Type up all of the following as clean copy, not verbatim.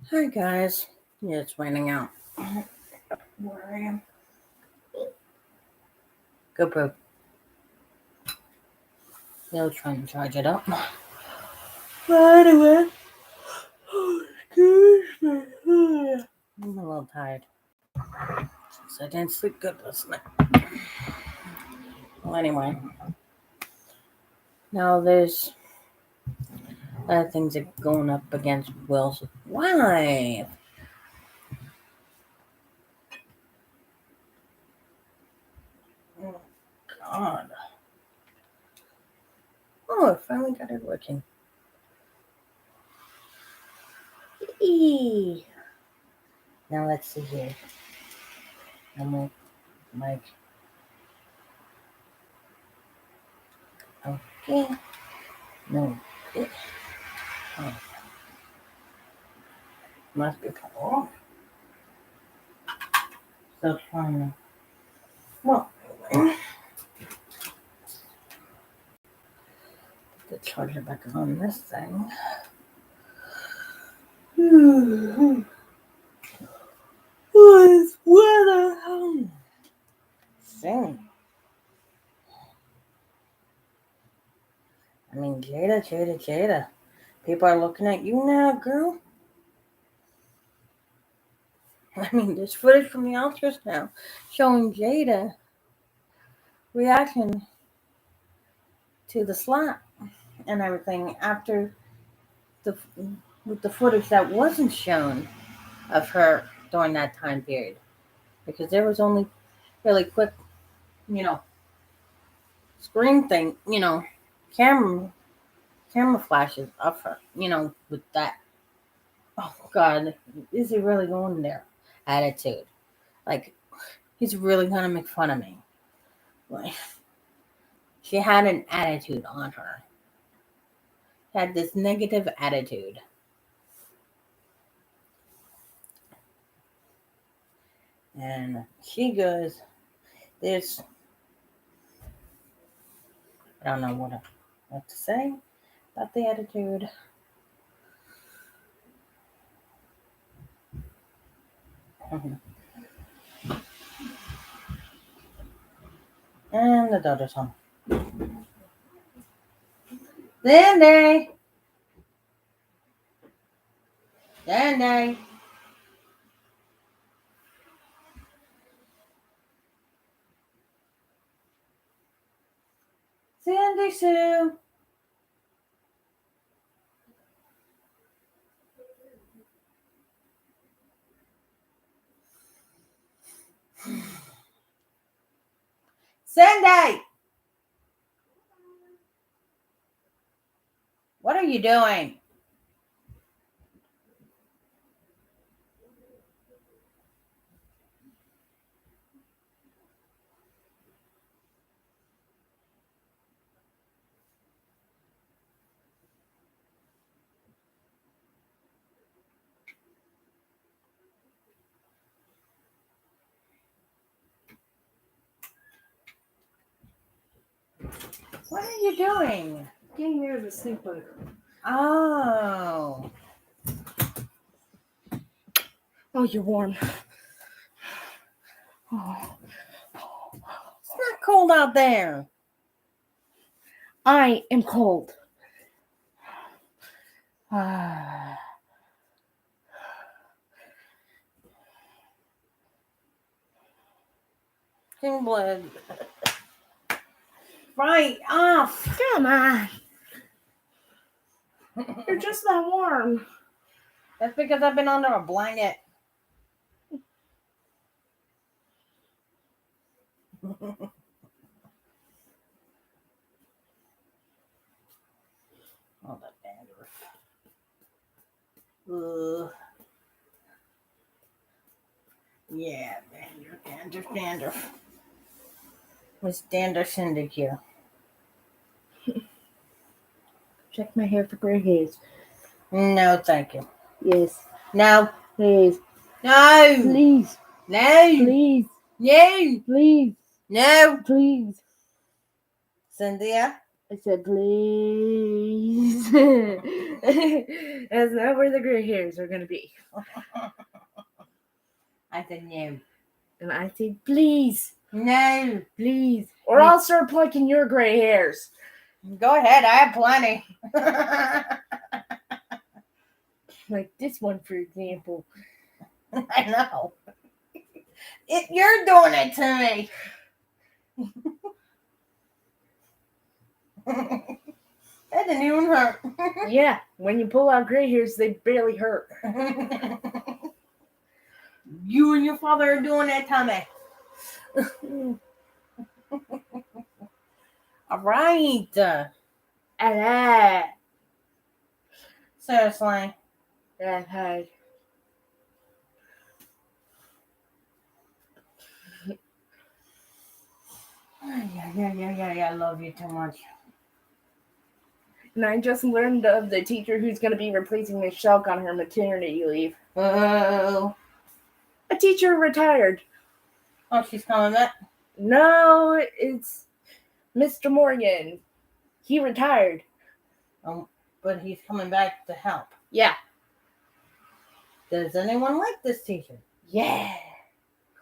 Hi guys. Yeah, it's raining out. Where I am. Go poop. Still trying to charge it up. But anyway. Excuse me. I'm a little tired. Since I didn't sleep good last night. Well, anyway. Now there's other things that are going up against Will's wife. Oh, God. Oh, I finally got it working. Eee. Now let's see here. I'm like, okay. No. Oh, must be cut off. So fun. Well, the charger back on this thing. What is weather? Sing. I mean, Jada. People are looking at you now, girl. I mean, there's footage from the Oscars now showing Jada reaction to the slap and everything after the with the footage that wasn't shown of her during that time period, because there was only really quick, you know, screen thing, camera flashes of her, with that. Oh God, is he really going there? Attitude, like he's really gonna make fun of me. Like she had an attitude on her, had this negative attitude, and she goes, "There's, I don't know what to say about the attitude." And the daughter's home. Sandy! Sandy! Sandy Sue! Sandy! What are you doing? What are you doing? Getting rid of the stink bug. Oh. Oh, you're warm. Oh. It's not cold out there. I am cold. King blood. Right off. Come on. You're just that warm. That's because I've been under a blanket. Oh, that dandruff. Ugh. Yeah, dandruff. Miss Dandruff Cindy here. Check my hair for gray hairs. No, thank you. Yes. No. Please. No. Please. No. Please. No. Please. No. Please. Cynthia. I said, please. That's not where the gray hairs are going to be. I said no. And I said, please, No. please. Or I'll start plucking your gray hairs. Go ahead, I have plenty. Like this one, for example. I know. You're doing it to me. That didn't even hurt. Yeah, when you pull out gray hairs, they barely hurt. You and your father are doing that to me. All right. Seriously. Hey. Yeah. I love you too much. And I just learned of the teacher who's going to be replacing Michelle on her maternity leave. Oh. A teacher retired. Oh, she's coming back? No, it's Mr. Morgan. He retired. But he's coming back to help. Yeah. Does anyone like this teacher? Yeah.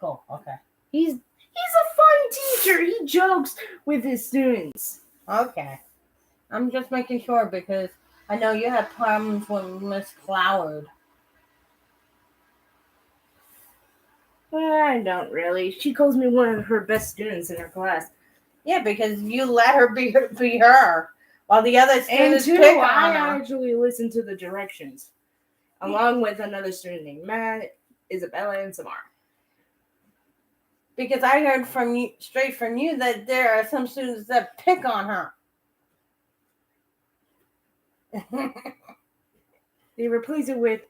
Cool. Okay. He's a fun teacher. He jokes with his students. Okay. I'm just making sure because I know you had problems with Miss Cloward. I don't really. She calls me one of her best students in her class. Yeah, because you let her be her, while the other students and pick on I her. actually listen to the directions, along with another student named Matt, Isabella, and Samara. Because I heard straight from you that there are some students that pick on her. They replace it with,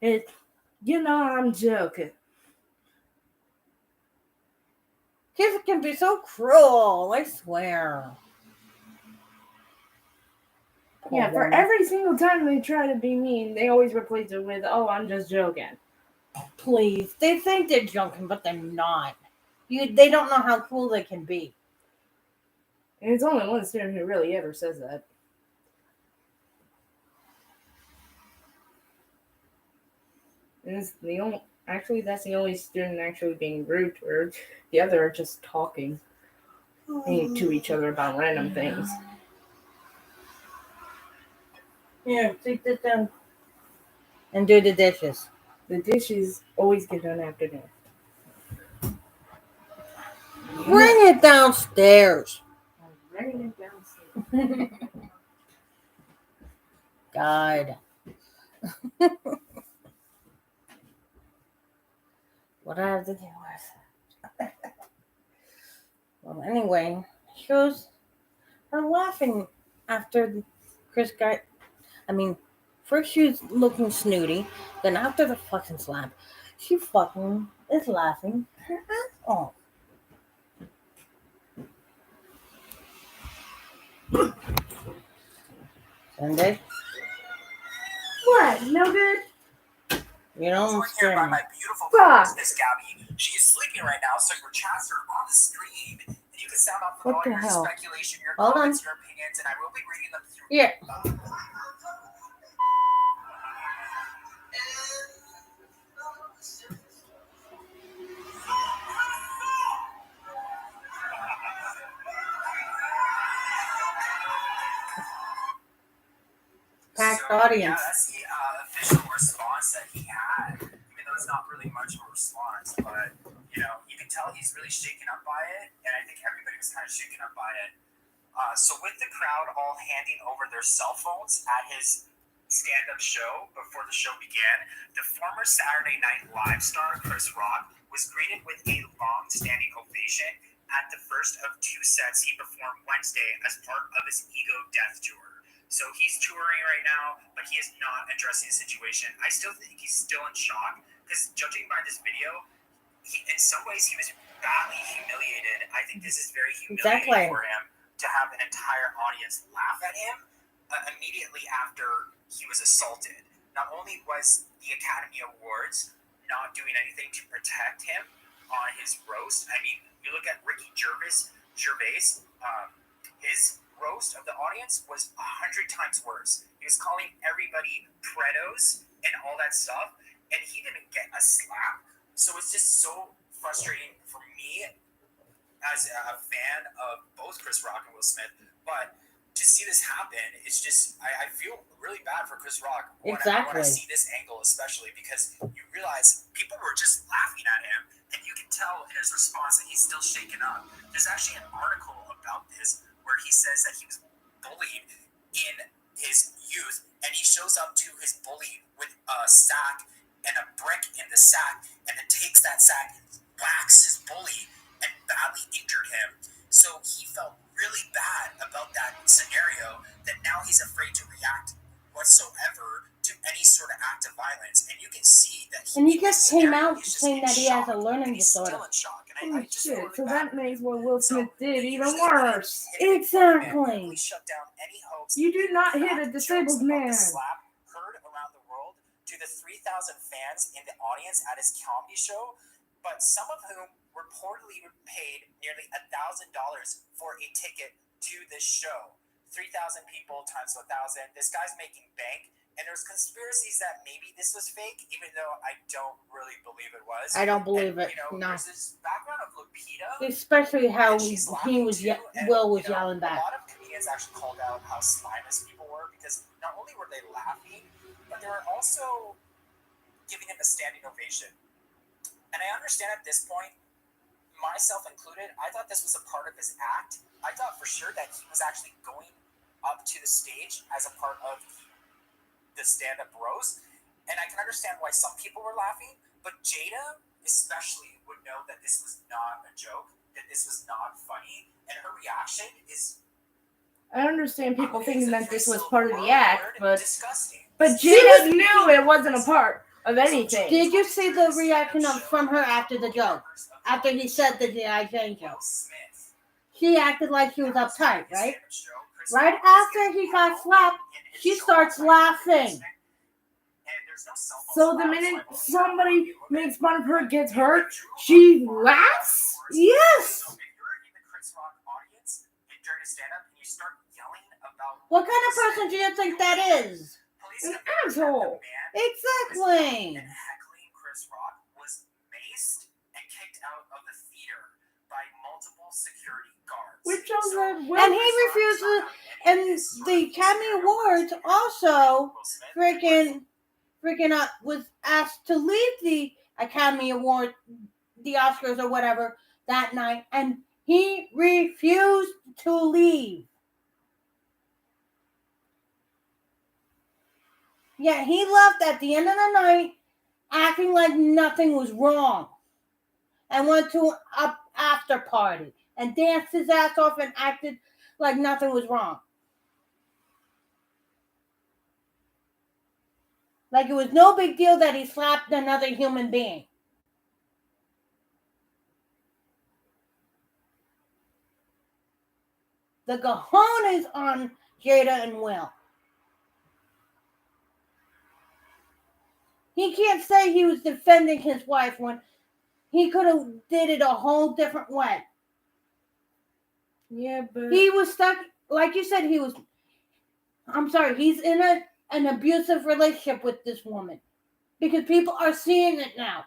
I'm joking. Kids can be so cruel, I swear. Yeah, for every single time they try to be mean, they always replace it with, oh, I'm just joking. Please. They think they're joking, but they're not. They don't know how cool they can be. And it's only one student who really ever says that. And it's that's the only student actually being rude to her. The other are just talking to each other about random things. Yeah, take this down. And do the dishes. The dishes always get done after dinner. Bring it downstairs. I'm bringing it downstairs. God. What I have to deal with. Well, anyway, she was laughing after Chris got. First she was looking snooty, then after the fucking slap, she fucking is laughing her ass off. Sunday? What? No good? You know I'm here by scared. my beautiful Fuck. Miss Gabby. She is sleeping right now, so your chats are on the screen. And you can sound off with What all the your hell? speculation, your Hold comments, on. your opinions, and I will be reading them through. Yeah. Packed audience. Yeah, that's the official response that he had. Even though it's not really much of a response, but you can tell he's really shaken up by it, and I think everybody was kind of shaken up by it. So with the crowd all handing over their cell phones at his stand-up show before the show began, the former Saturday Night Live star Chris Rock was greeted with a long-standing ovation at the first of two sets he performed Wednesday as part of his Ego Death Tour. So he's touring right now, but he is not addressing the situation. I still think he's still in shock because judging by this video, in some ways he was badly humiliated. I think this is very humiliating for him to have an entire audience laugh at him immediately after he was assaulted. Not only was the Academy Awards not doing anything to protect him on his roast. I mean, you look at Ricky Gervais, his roast of the audience was 100 times worse. He was calling everybody pretos and all that stuff, and he didn't get a slap. So it's just so frustrating for me as a fan of both Chris Rock and Will Smith. But to see this happen, it's just I feel really bad for Chris Rock when I see this angle, especially because you realize people were just laughing at him, and you can tell in his response that he's still shaken up. There's actually an article about this where he says that he was bullied in his youth, and he shows up to his bully with a sack and a brick in the sack, and then takes that sack and whacks his bully and badly injured him. So he felt really bad about that scenario that now he's afraid to react whatsoever to any sort of act of violence. And you can see that he just came out saying that he has a learning disorder. So that makes what Will Smith did even worse. Exactly. You do not hit a disabled man. Heard around the world to the 3,000 fans in the audience at his comedy show, but some of whom reportedly paid nearly $1,000 for a ticket to this show. 3,000 people times 1,000. This guy's making bank, and there's conspiracies that maybe this was fake, even though I don't really believe it was. I don't believe it. No. There's this background of Lupita, especially how Will was yelling back. A lot of comedians actually called out how spineless people were because not only were they laughing, but they were also giving him a standing ovation. And I understand at this point, myself included, I thought this was a part of his act. I thought for sure that he was actually going up to the stage as a part of the stand-up roast. And I can understand why some people were laughing, but Jada especially would know that this was not a joke, that this was not funny, and her reaction is... I understand people thinking that this was part of the act, but disgusting. But Jada knew it wasn't a part of anything. Did you see the reaction from her after the joke? After he said the G.I. Jane joke? She acted like she was uptight, right? Right after he got slapped, she starts laughing. So the minute somebody makes fun of her, gets hurt, she laughs? Yes! What kind of person do you think that is? An asshole. Exactly. And heckling Chris Rock was maced and kicked out of the theater by multiple security guards. Which shows that and he refuses, and the Academy Awards also freaking was asked to leave the Academy Award, the Oscars or whatever, that night, and he refused to leave. Yeah, he left at the end of the night acting like nothing was wrong and went to an after party and danced his ass off and acted like nothing was wrong. Like it was no big deal that he slapped another human being. The cojones on Jada and Will. He can't say he was defending his wife when he could have did it a whole different way. Yeah, but... He was stuck, like you said, he's in an abusive relationship with this woman. Because people are seeing it now.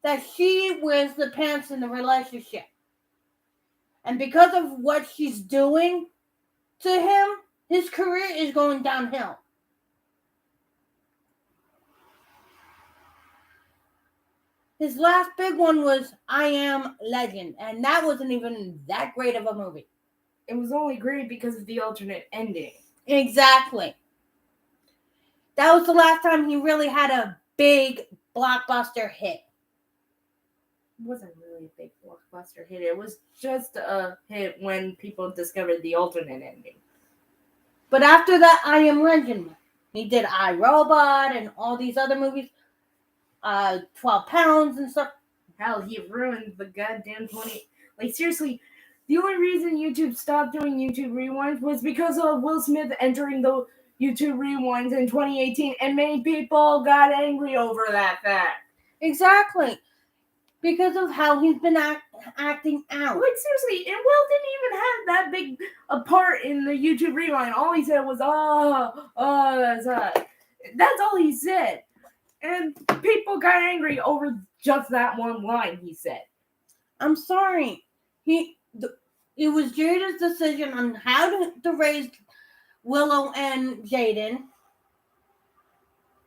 That she wears the pants in the relationship. And because of what she's doing to him, his career is going downhill. His last big one was I Am Legend, and that wasn't even that great of a movie. It was only great because of the alternate ending. Exactly. That was the last time he really had a big blockbuster hit. It wasn't really a big blockbuster hit. It was just a hit when people discovered the alternate ending. But after that I Am Legend, he did I, Robot and all these other movies. 12 pounds and stuff. Hell, he ruined the goddamn 20. Like, seriously, the only reason YouTube stopped doing YouTube Rewinds was because of Will Smith entering the YouTube Rewinds in 2018, and many people got angry over that fact. Exactly. Because of how he's been acting out. Like, seriously, and Will didn't even have that big a part in the YouTube Rewind. All he said was, that's all he said. And people got angry over just that one line he said. I'm sorry. It was Jada's decision on how to raise Willow and Jaden.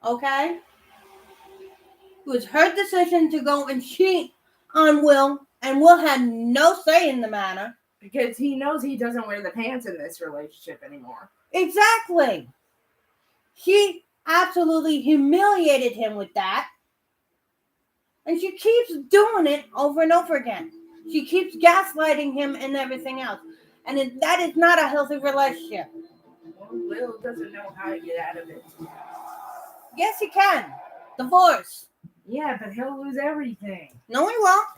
Okay? It was her decision to go and cheat on Will, and Will had no say in the matter. Because he knows he doesn't wear the pants in this relationship anymore. Exactly. She absolutely humiliated him with that. And she keeps doing it over and over again. She keeps gaslighting him and everything else. And that is not a healthy relationship. Well, Will doesn't know how to get out of it. Yes, he can. Divorce. Yeah, but he'll lose everything. No, he won't.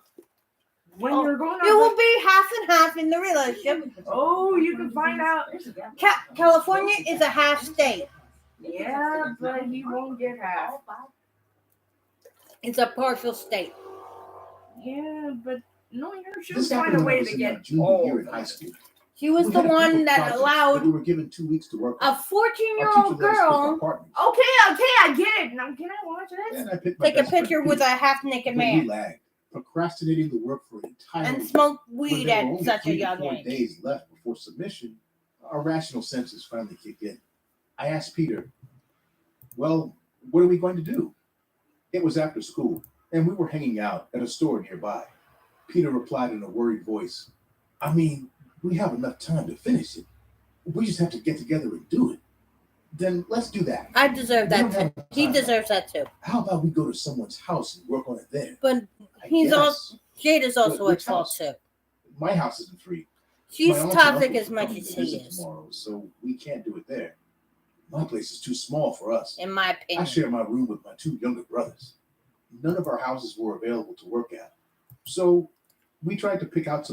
When you're going on... It will be half and half in the relationship. Oh, you can find out. California is a half state. Yeah, but he won't get half. It's a partial state. Yeah, but knowing her, she'll This find happened a when I way was to in get my junior year in high school. She was We the had a one group of that projects that allowed we were given 2 weeks to work a on. 14-year-old girl Okay, I get it. Now, can I watch this? And I picked my take a best friend picture with Peter, a half-naked but we man lagged, procrastinating the work for an entire and week. smoke When weed there were at only such a 3 to young 4 age. days left before submission, our rational senses finally kicked in. I asked Peter, well, what are we going to do? It was after school, and we were hanging out at a store nearby. Peter replied in a worried voice, I mean, we have enough time to finish it. We just have to get together and do it. Then let's do that. I deserve We don't that have too. He time. deserves that too. How about we go to someone's house and work on it there? But I he's guess. also Jada's also Which at fault house? too. My house isn't free. She's My aunts and toxic uncles as are much coming as to he visit is, tomorrow, so we can't do it there. My place is too small for us. in my I opinion. share my room with my 2 younger brothers. None of our houses were available to work at. So we tried to pick out some